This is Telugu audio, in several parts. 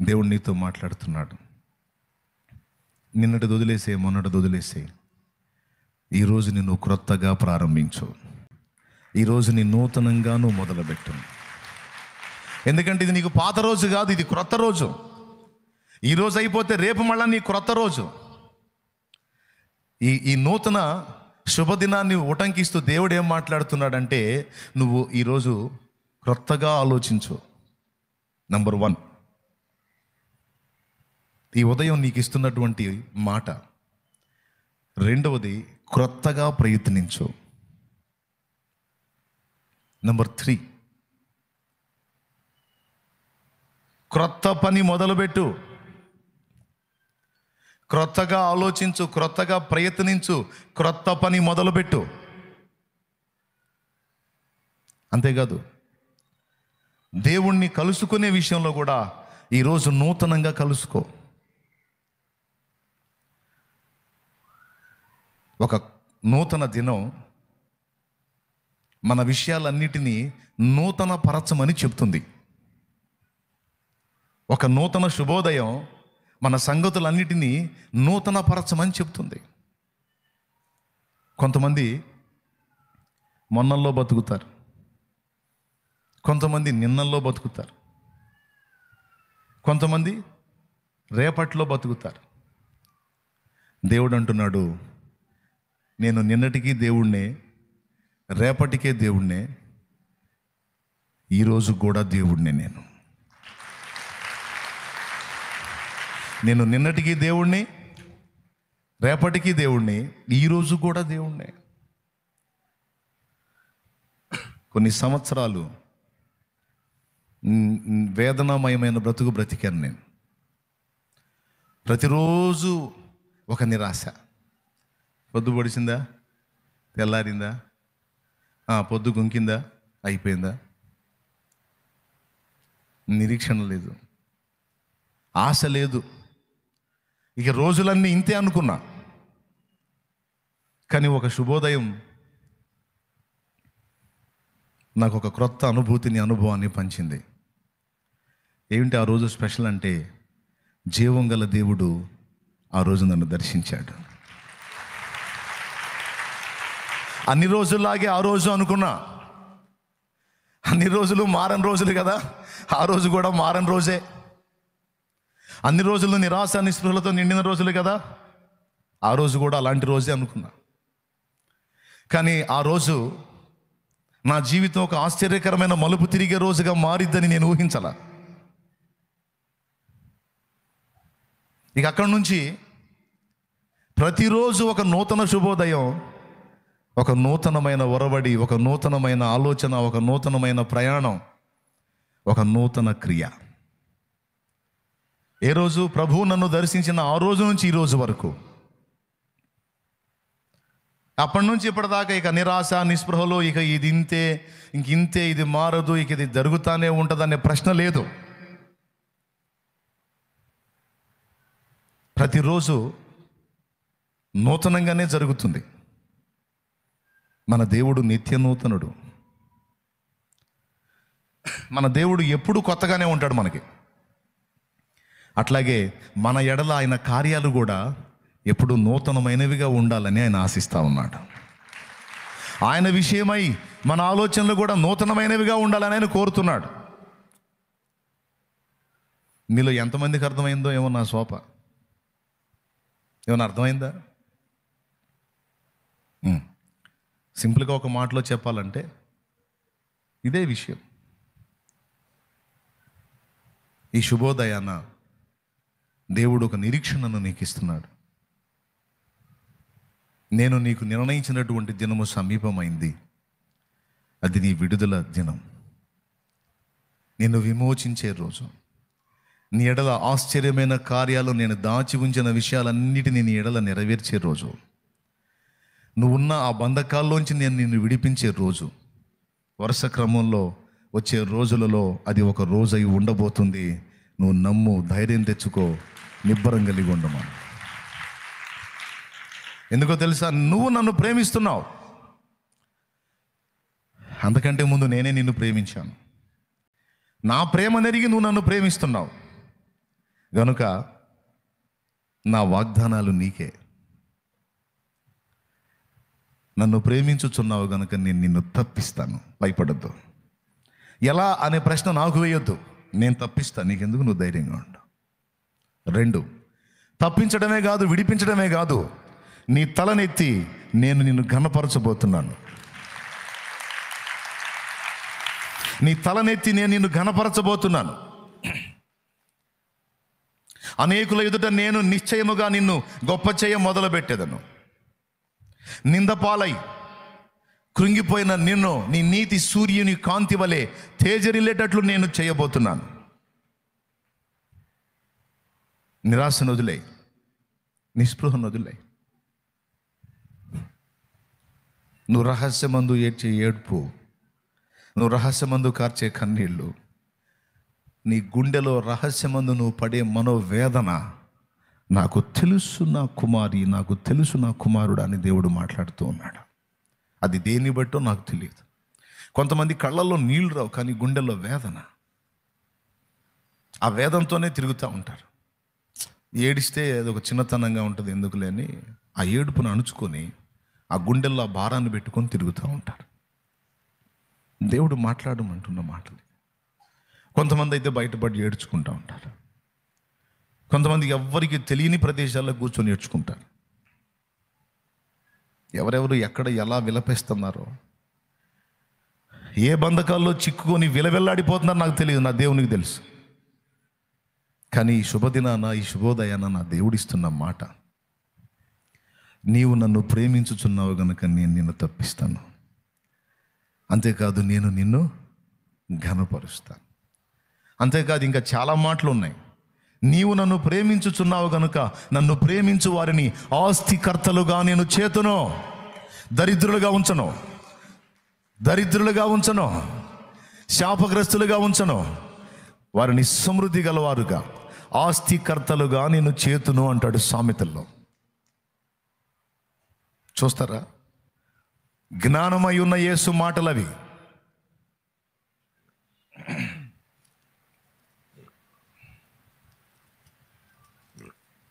దేవుడు నీతో మాట్లాడుతున్నాడు. నిన్నటి వదిలేసే, మొన్నటి వదిలేసే, ఈరోజు నిన్ను క్రొత్తగా ప్రారంభించు. ఈరోజు నీ నూతనంగా నువ్వు మొదలుపెట్టు. ఎందుకంటే ఇది నీకు పాత రోజు కాదు, ఇది క్రొత్త రోజు. ఈరోజు అయిపోతే రేపు మళ్ళీ నీ క్రొత్త రోజు. ఈ నూతన శుభదినాన్ని ఉటంకిస్తూ దేవుడు ఏం మాట్లాడుతున్నాడంటే, నువ్వు ఈరోజు క్రొత్తగా ఆలోచించు. నంబర్ 1, ఈ ఉదయం నీకు ఇస్తున్నటువంటి మాట. రెండవది, క్రొత్తగా ప్రయత్నించు. నంబర్ 3, క్రొత్త పని మొదలుపెట్టు. క్రొత్తగా ఆలోచించు, క్రొత్తగా ప్రయత్నించు, క్రొత్త పని మొదలుపెట్టు. అంతేకాదు, దేవుణ్ణి కలుసుకునే విషయంలో కూడా ఈరోజు నూతనంగా కలుసుకో. ఒక నూతన దినం మన విషయాలన్నిటినీ నూతన పరచమని చెప్తుంది. ఒక నూతన శుభోదయం మన సంగతులన్నిటినీ నూతన పరచమని చెప్తుంది. కొంతమంది మొన్నల్లో బతుకుతారు, కొంతమంది నిన్నల్లో బతుకుతారు, కొంతమంది రేపట్లో బతుకుతారు. దేవుడు అంటున్నాడు, నేను నిన్నటికి దేవుణ్ణే, రేపటికే దేవుణ్ణే, ఈరోజు కూడా దేవుణ్ణే. నేను నిన్నటికి దేవుణ్ణి, రేపటికి దేవుణ్ణి, ఈరోజు కూడా దేవుణ్ణే. కొన్ని సంవత్సరాలు వేదనామయమైన బ్రతుకు బ్రతికాను నేను. ప్రతిరోజు ఒక నిరాశ. పొద్దు పొడిచిందా, తెల్లారిందా, పొద్దు గుంకిందా, అయిపోయిందా, నిరీక్షణ లేదు, ఆశ లేదు. ఇక రోజులన్నీ ఇంతే అనుకున్నా. కానీ ఒక శుభోదయం నాకు ఒక క్రొత్త అనుభవాన్ని పంచింది. ఏమిటి ఆ రోజు స్పెషల్ అంటే, జీవం గల దేవుడు ఆ రోజు నన్ను దర్శించాడు. అన్ని రోజుల్లాగే ఆ రోజు అనుకున్నా. అన్ని రోజులు మారని రోజులు కదా, ఆ రోజు కూడా మారని రోజే. అన్ని రోజులు నిరాశ నిస్పృహలతో నిండిన రోజులు కదా, ఆ రోజు కూడా అలాంటి రోజే అనుకున్నా. కానీ ఆ రోజు నా జీవితం ఒక ఆశ్చర్యకరమైన మలుపు తిరిగే రోజుగా మారిద్దని నేను ఊహించాల. ఇక అక్కడి నుంచి ప్రతిరోజు ఒక నూతన శుభోదయం, ఒక నూతనమైన ఒరవడి, ఒక నూతనమైన ఆలోచన, ఒక నూతనమైన ప్రయాణం, ఒక నూతన క్రియ. ఏ రోజు ప్రభువు నన్ను దర్శించిన ఆ రోజు నుంచి ఈ రోజు వరకు, అప్పటి నుంచి ఇప్పటిదాకా ఇక నిరాశ నిస్పృహలో, ఇక ఇది ఇంతే, ఇంతే, ఇది మారదు, ఇక ఇది జరుగుతానే ఉంటుందనే ప్రశ్న లేదు. ప్రతిరోజు నూతనంగానే జరుగుతుంది. మన దేవుడు నిత్య నూతనుడు. మన దేవుడు ఎప్పుడు కొత్తగానే ఉంటాడు మనకి. అట్లాగే మన ఎడల ఆయన కార్యాలు కూడా ఎప్పుడు నూతనమైనవిగా ఉండాలని ఆయన ఆశిస్తూ ఉన్నాడు. ఆయన విషయమై మన ఆలోచనలు కూడా నూతనమైనవిగా ఉండాలని ఆయన కోరుతున్నాడు. మీలో ఎంతమందికి అర్థమైందో ఏమో నా శోభ. ఏమన్నా అర్థమైందా? సింపుల్గా ఒక మాటలో చెప్పాలంటే ఇదే విషయం. ఈ శుభోదయాన దేవుడు ఒక నిరీక్షణను నీకు ఇస్తున్నాడు. నేను నీకు నిర్ణయించినటువంటి దినము సమీపమైంది. అది నీ విడుదల దినం, నిన్ను విమోచించే రోజు. నీ ఎడల ఆశ్చర్యమైన కార్యాలు, నేను దాచి ఉంచిన విషయాలన్నిటినీ నీ ఎడల నెరవేర్చే రోజు. నువ్వున్న ఆ బంధకాల్లోంచి నేను నిన్ను విడిపించే రోజు. వరుస క్రమంలో వచ్చే రోజులలో అది ఒక రోజు అయి ఉండబోతుంది. నువ్వు నమ్ము, ధైర్యం తెచ్చుకో, నిబ్బరం కలిగి ఉండమా. ఎందుకో తెలుసా? నువ్వు నన్ను ప్రేమిస్తున్నావు. అంతకంటే ముందు నేనే నిన్ను ప్రేమించాను. నా ప్రేమ నెరిగి నువ్వు నన్ను ప్రేమిస్తున్నావు. గనుక నా వాగ్దానాలు నీకే. నన్ను ప్రేమించుచున్నావు గనుక నేను నిన్ను తప్పిస్తాను, భయపడద్దు. ఎలా అనే ప్రశ్న నాకు వేయొద్దు, నేను తప్పిస్తాను, నీకెందుకు, నువ్వు ధైర్యంగా ఉండు. 2, తప్పించడమే కాదు, విడిపించడమే కాదు, నీ తలనెత్తి నేను నిన్ను ఘనపరచబోతున్నాను. నీ తలనెత్తి నేను నిన్ను ఘనపరచబోతున్నాను. అనేకుల ఎదుట నేను నిశ్చయముగా నిన్ను గొప్ప చేయ మొదలుపెట్టేదను. నిందపాలై కృంగిపోయిన నిన్ను నీ నీతి సూర్యుని కాంతి వలె తేజరిల్లేటట్లు నేను చేయబోతున్నాను. నిరాశను వదిలే, నిస్పృహను వదిలే. నువ్వు రహస్యమందు ఏడ్చే ఏడ్పు, నువ్వు రహస్యమందు కార్చే కన్నీళ్ళు, నీ గుండెలో రహస్యమందు నువ్వు పడే మనోవేదన నాకు తెలుసు నా కుమారి, నాకు తెలుసు నా కుమారుడు అని దేవుడు మాట్లాడుతూ ఉన్నాడు. అది దేన్ని బట్టో నాకు తెలియదు. కొంతమంది కళ్ళల్లో నీళ్ళు రావు, కానీ గుండెల్లో వేదన, ఆ వేదంతోనే తిరుగుతూ ఉంటారు. ఏడిస్తే అది ఒక చిన్నతనంగా ఉంటుంది, ఎందుకులే అని ఆ ఏడుపును అణుచుకొని ఆ గుండెల్లో ఆ భారాన్ని పెట్టుకొని తిరుగుతూ ఉంటారు. దేవుడు మాట్లాడమంటున్న మాటలు. కొంతమంది అయితే బయటపడి ఏడ్చుకుంటూ ఉంటారు. కొంతమంది ఎవ్వరికి తెలియని ప్రదేశాల్లో కూర్చొని ఏడ్చుకుంటారు. ఎవరెవరు ఎక్కడ ఎలా విలపిస్తున్నారో, ఏ బంధకాల్లో చిక్కుకొని విలవెల్లాడిపోతున్నారో నాకు తెలియదు, నా దేవునికి తెలుసు. కానీ ఈ శుభదినాన, ఈ శుభోదయాన నా దేవుడిస్తున్న మాట, నీవు నన్ను ప్రేమించుచున్నావు గనుక నేను నిన్ను తప్పిస్తాను. అంతేకాదు, నేను నిన్ను ఘనపరుస్తాను. అంతేకాదు, ఇంకా చాలా మాటలు ఉన్నాయి. నీవు నన్ను ప్రేమించుచున్నావు గనుక నన్ను ప్రేమించు వారిని ఆస్తికర్తలుగా నేను చేతును, దరిద్రులుగా ఉంచను, దరిద్రులుగా ఉంచను, శాపగ్రస్తులుగా ఉంచను, వారిని సమృద్ధి గలవారుగా, ఆస్తికర్తలుగా నేను చేతును అంటాడు సామెతల్లో. చూస్తారా, జ్ఞానమై ఉన్న యేసు మాటలవి.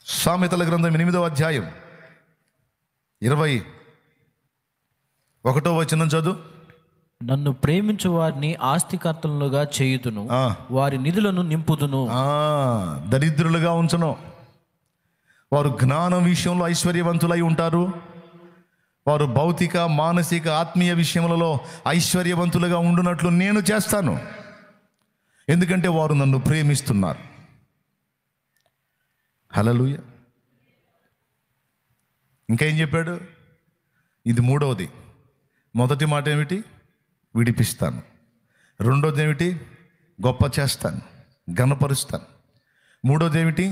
సామెతల గ్రంథం 8వ అధ్యాయం 21వ వచనం చదువు. నన్ను ప్రేమించు వారిని ఆస్తికర్తలుగా చేయుదును, వారి నిధులను నింపుదును. దరిద్రులుగా ఉంచను. వారు జ్ఞానం విషయంలో ఐశ్వర్యవంతులై ఉంటారు. వారు భౌతిక, మానసిక, ఆత్మీయ విషయములలో ఐశ్వర్యవంతులుగా ఉండునట్లు నేను చేస్తాను. ఎందుకంటే వారు నన్ను ప్రేమిస్తున్నారు. హల్లెలూయ. ఇంకా ఏం చెప్పాడు? ఇది 3వది. మొదటి మాట ఏమిటి? విడిపిస్తాను. 2వది ఏమిటి? గొప్ప చేస్తాను, ఘనపరుస్తాను. 3వది ఏమిటి?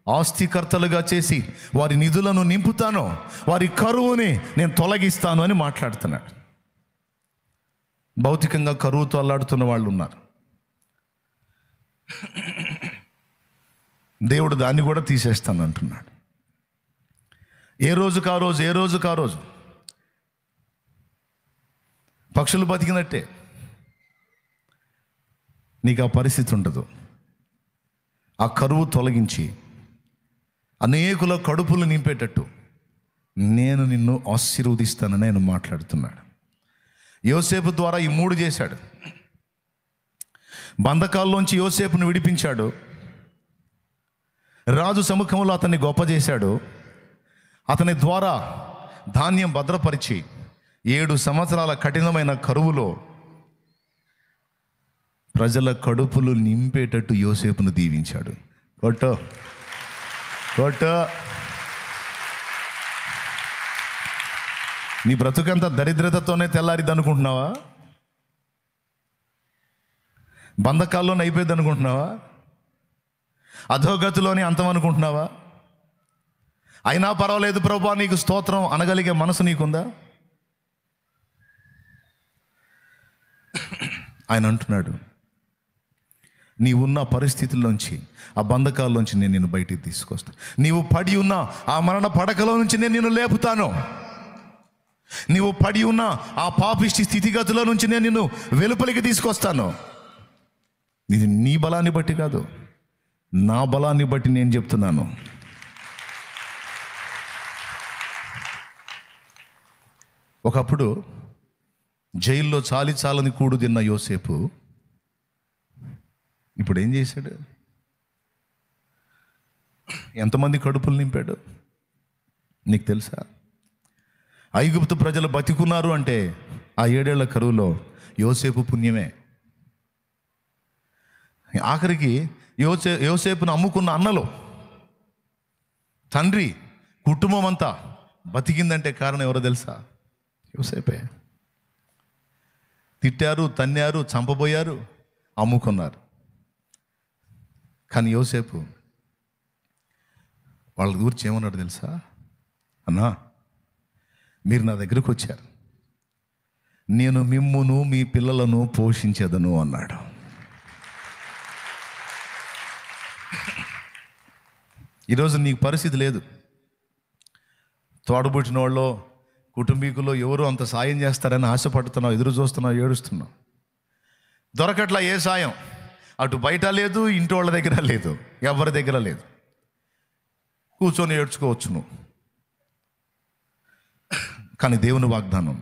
ఆస్తికర్తలుగా చేసి వారి నిధులను నింపుతాను, వారి కరువుని నేను తొలగిస్తాను అని మాట్లాడుతున్నాడు. భౌతికంగా కరువుతో అల్లాడుతున్న వాళ్ళు ఉన్నారు. దేవుడు దాన్ని కూడా తీసేస్తాను అంటున్నాడు. ఏ రోజుకు ఆ రోజు, ఏ రోజుకు ఆ రోజు పక్షులు బతికినట్టే నీకు ఆ పరిస్థితి ఉండదు. ఆ కరువు తొలగించి అనేకుల కడుపులు నింపేటట్టు నేను నిన్ను ఆశీర్వదిస్తానని ఆయన మాట్లాడుతున్నాడు. యోసేపు ద్వారా ఈ 3 చేశాడు. బంధకాల్లోంచి యోసేపును విడిపించాడు. రాజు సముఖంలో అతన్ని గొప్ప చేశాడు. అతని ద్వారా ధాన్యం భద్రపరిచి 7 సంవత్సరాల కఠినమైన కరువులో ప్రజల కడుపులు నింపేటట్టు యోసేపును దీవించాడు. కొట్టు. నీ బ్రతుకంతా దరిద్రతతోనే తెల్లారిద్ది అనుకుంటున్నావా? బంధకాల్లోనే అయిపోయింది అనుకుంటున్నావా? అధోగతిలోని అంతం అనుకుంటున్నావా? అయినా పర్వాలేదు ప్రభువా నీకు స్తోత్రం అనగలిగే మనసు నీకుందా? ఆయన అంటున్నాడు, నీవున్న పరిస్థితుల్లోంచి, ఆ బంధకాల్లోంచి నేను నిన్ను బయటికి తీసుకొస్తాను. నీవు పడి ఉన్న ఆ మరణ పడకలో నుంచి నేను నిన్ను లేపుతాను. నీవు పడి ఉన్న ఆ పాపిష్టి స్థితిగతుల నుంచి నేను నిన్ను వెలుపలికి తీసుకొస్తాను. ఇది నీ బలాన్ని బట్టి కాదు, నా బలాన్ని బట్టి నేను చెప్తున్నాను. ఒకప్పుడు జైల్లో చాలని కూడు తిన్న యోసేపు ఇప్పుడు ఏం చేశాడు? ఎంతమంది కడుపులు నింపాడు నీకు తెలుసా? ఐగుప్తు ప్రజలు బతికున్నారు అంటే ఆ 7 ఏళ్ల కరువులో యోసేపు పుణ్యమే. ఆఖరికి యోసేపును అమ్ముకున్న అన్నలు, తండ్రి, కుటుంబం అంతా బతికిందంటే కారణం ఎవరో తెలుసా? యోసేపే. తిట్టారు, తన్నారు, చంపబోయారు, అమ్ముకున్నారు. కానీ యోసేపు వాళ్ళ గురించి ఏమన్నాడు తెలుసా? అన్నా, మీరు నా దగ్గరకు వచ్చారు, నేను మిమ్మును మీ పిల్లలను పోషించేదను అన్నాడు. ఈరోజు నీకు పరిస్థితి లేదు. తోడబుట్టిన వాళ్ళు, కుటుంబీకులు ఎవరు అంత సాయం చేస్తారని ఆశపడుతున్నావు, ఎదురు చూస్తున్నావు, ఏడుస్తున్నావు. దొరకట్లా ఏ సాయం. అటు బయట లేదు, ఇంటి వాళ్ళ దగ్గర లేదు, ఎవరి దగ్గర లేదు. కూర్చొని ఏడ్చుకోవచ్చు నువ్వు. కానీ దేవుని వాగ్దానం,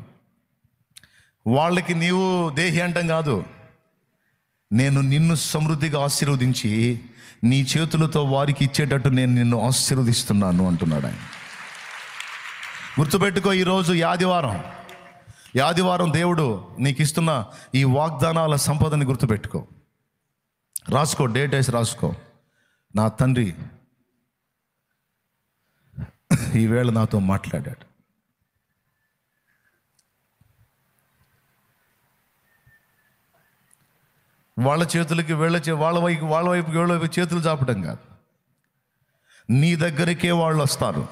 వాళ్ళకి నీవు దేహి అంటం కాదు, నేను నిన్ను సమృద్ధిగా ఆశీర్వదించి నీ చేతులతో వారికి ఇచ్చేటట్టు నేను నిన్ను ఆశీర్వదిస్తున్నాను అంటున్నాడు ఆయన. గుర్తుపెట్టుకో, ఈరోజు ఆదివారం దేవుడు నీకు ఇస్తున్న ఈ వాగ్దానాల సంపదని గుర్తుపెట్టుకో. రాసుకో, డేట్ వేసి రాసుకో. నా తండ్రి ఈవేళ నాతో మాట్లాడాడు. వాళ్ళ చేతులకి వాళ్ళ వైపు చేతులు చాపడం కాదు, నీ దగ్గరికే వాళ్ళు వస్తారు.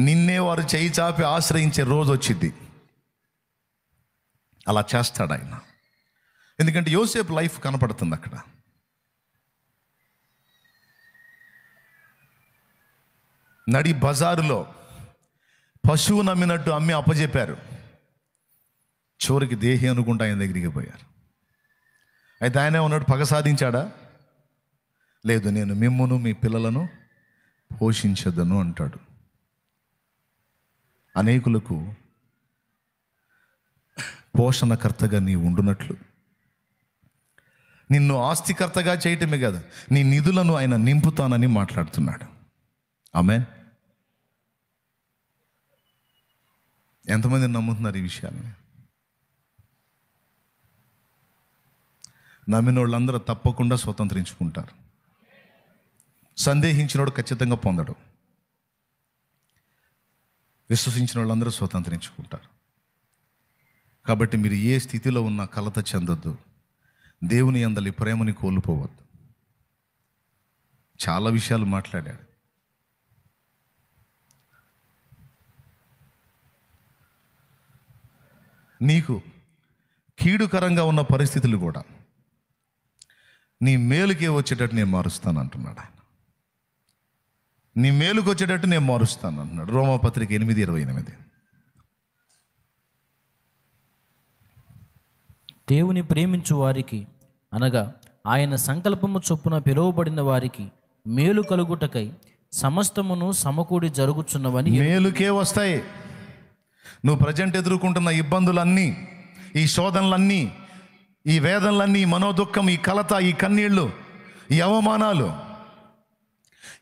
నిన్నే వారు చేయి చాపి ఆశ్రయించే రోజు వచ్చింది. అలా చేస్తాడు ఆయన. ఎందుకంటే యోసేపు లైఫ్ కనపడుతుంది అక్కడ. నడి బజారులో పశువు నమ్మినట్టు అమ్మి అప్పచెప్పారు. చివరికి దేహి అనుకుంటా ఆయన దగ్గరికి పోయారు. అయితే ఆయన ఉన్నాడు, పగ సాధించాడా? లేదు, నేను మిమ్మును మీ పిల్లలను పోషించదను అంటాడు. అనేకులకు పోషణకర్తగా నీ ఉండునట్లు, నిన్ను ఆస్తికర్తగా చేయటమే కదా, నీ నిధులను ఆయన నింపుతానని మాట్లాడుతున్నాడు. ఆమేన్. ఎంతమంది నమ్ముతున్నారు ఈ విషయాన్ని? నమ్మిన వాళ్ళందరూ తప్పకుండా స్వతంత్రించుకుంటారు. సందేహించినోడు ఖచ్చితంగా పొందడు. విశ్వసించిన వాళ్ళందరూ స్వతంత్రించుకుంటారు. కాబట్టి మీరు ఏ స్థితిలో ఉన్నా కలత చెందొద్దు. దేవుని యందలి ప్రేమని కోల్పోవద్దు. చాలా విషయాలు మాట్లాడాడు. నీకు కీడుకరంగా ఉన్న పరిస్థితులు కూడా నీ మేలుకే వచ్చేటట్టు నేను మారుస్తాను అంటున్నాడు ఆయన. నీ మేలుకు వచ్చేటట్టు నేను మారుస్తాను అంటున్నాడు. రోమాపత్రిక 8:28. దేవుని ప్రేమించు వారికి, అనగా ఆయన సంకల్పము చొప్పున పిలువబడిన వారికి మేలు కలుగుటకై సమస్తమును సమకూడి జరుగుచున్నవని. మేలుకే వస్తాయి. నువ్వు ప్రజెంట్ ఎదుర్కొంటున్న ఇబ్బందులన్నీ, ఈ శోధనలన్నీ, ఈ వేదనలన్నీ, ఈ మనోదుఖం, ఈ కలత, ఈ కన్నీళ్ళు, ఈ అవమానాలు,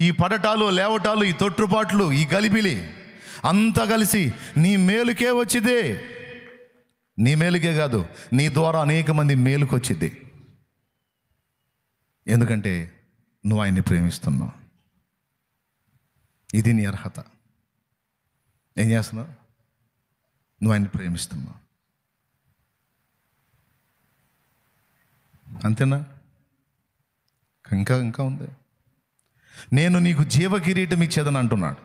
ఈ పడటాలు, లేవటాలు, ఈ తొట్టుపాట్లు, ఈ గలిబిలి అంతా కలిసి నీ మేలుకే వచ్చింది. నీ మేలుకే కాదు, నీ ద్వారా అనేక మంది మేలుకు వచ్చింది. ఎందుకంటే నువ్వు ఆయన్ని ప్రేమిస్తున్నావు. ఇది నీ అర్హత. ఏం చేస్తున్నావు? నువ్వు ఆయన్ని ప్రేమిస్తున్నావు. అంతేనా? ఇంకా ఉంది. నేను నీకు జీవ కిరీటం ఇచ్చేదని అంటున్నాడు.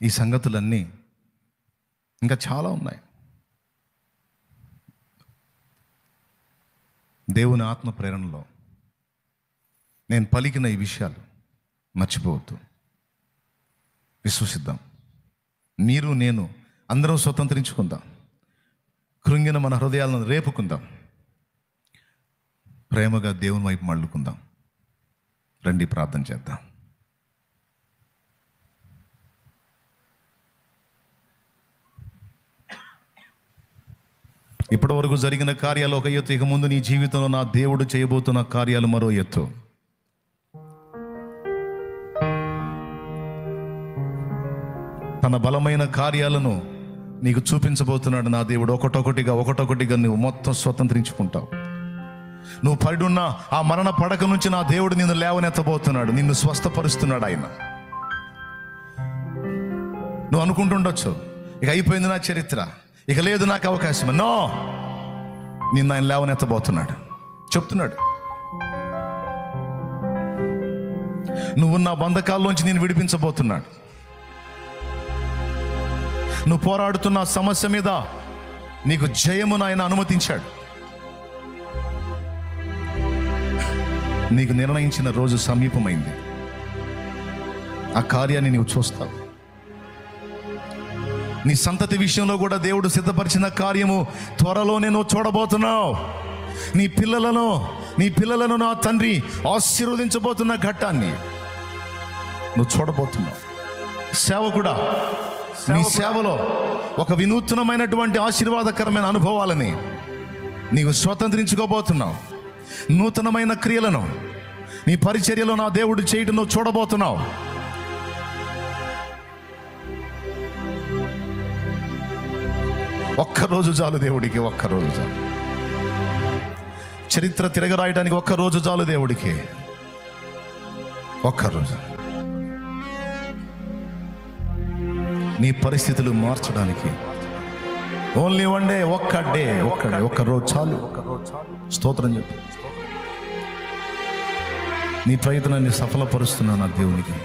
ఈ సంగతులన్నీ ఇంకా చాలా ఉన్నాయి. దేవుని ఆత్మ ప్రేరణలో నేను పలికిన ఈ విషయాలు మర్చిపోవద్దు. విశ్వసిద్దాం. మీరు నేను అందరం స్వతంత్రించుకుందాం. కృంగిన మన హృదయాలను రేపుకుందాం, ప్రేమగా దేవుని వైపు మళ్ళుకుందాం. రండి ప్రార్థన చేద్దాం. ఇప్పటి వరకు జరిగిన కార్యాలు ఒక ఎత్తు, ఇక ముందు నీ జీవితంలో నా దేవుడు చేయబోతున్న కార్యాలు మరో ఎత్తు. తన బలమైన కార్యాలను నీకు చూపించబోతున్నాడు నా దేవుడు. ఒకటొకటిగా నువ్వు మొత్తం స్వతంత్రించుకుంటావు. నువ్వు పడున్న ఆ మరణ పడక నుంచి నా దేవుడు నిన్ను లేవనెత్తబోతున్నాడు, నిన్ను స్వస్థపరుస్తున్నాడు ఆయన. నువ్వు అనుకుంటుండొచ్చు, ఇక అయిపోయింది నా చరిత్ర, ఇక లేదు నాకు అవకాశం. నో, నిన్ను ఆయన లేవనెత్తబోతున్నాడు. చెప్తున్నాడు, నువ్వున్న బంధకాల్లోంచి నేను విడిపించబోతున్నాడు. నువ్వు పోరాడుతున్న సమస్య మీద నీకు జయమును ఆయన అనుమతించాడు. నీకు నిర్ణయించిన రోజు సమీపమైంది. ఆ కార్యాన్ని నీవు చూస్తావు. నీ సంతతి విషయంలో కూడా దేవుడు సిద్ధపరిచిన కార్యము త్వరలోనే నువ్వు చూడబోతున్నావు. నీ పిల్లలను నా తండ్రి ఆశీర్వదించబోతున్న ఘట్టాన్ని నువ్వు చూడబోతున్నావు. సేవకుడా, నీ సేవలో ఒక వినూత్నమైనటువంటి ఆశీర్వాదకరమైన అనుభవాలని నీవు స్వతంత్రించుకోబోతున్నావు. నూతనమైన క్రియలను నీ పరిచర్యలో నా దేవుడు చేయడం నువ్వు చూడబోతున్నావు. ఒక్కరోజు చాలు దేవుడికి, ఒక్కరోజు చాలు. చరిత్ర తిరగరాయడానికి ఒక్కరోజు చాలు దేవుడికి, ఒక్కరోజు. నీ పరిస్థితులు మార్చడానికి ఓన్లీ వన్ డే, ఒక్క రోజు చాలు. స్తోత్రం చెప్పు. నీ ప్రయత్నాన్ని సఫలపరుస్తున్నా నా దేవునికి.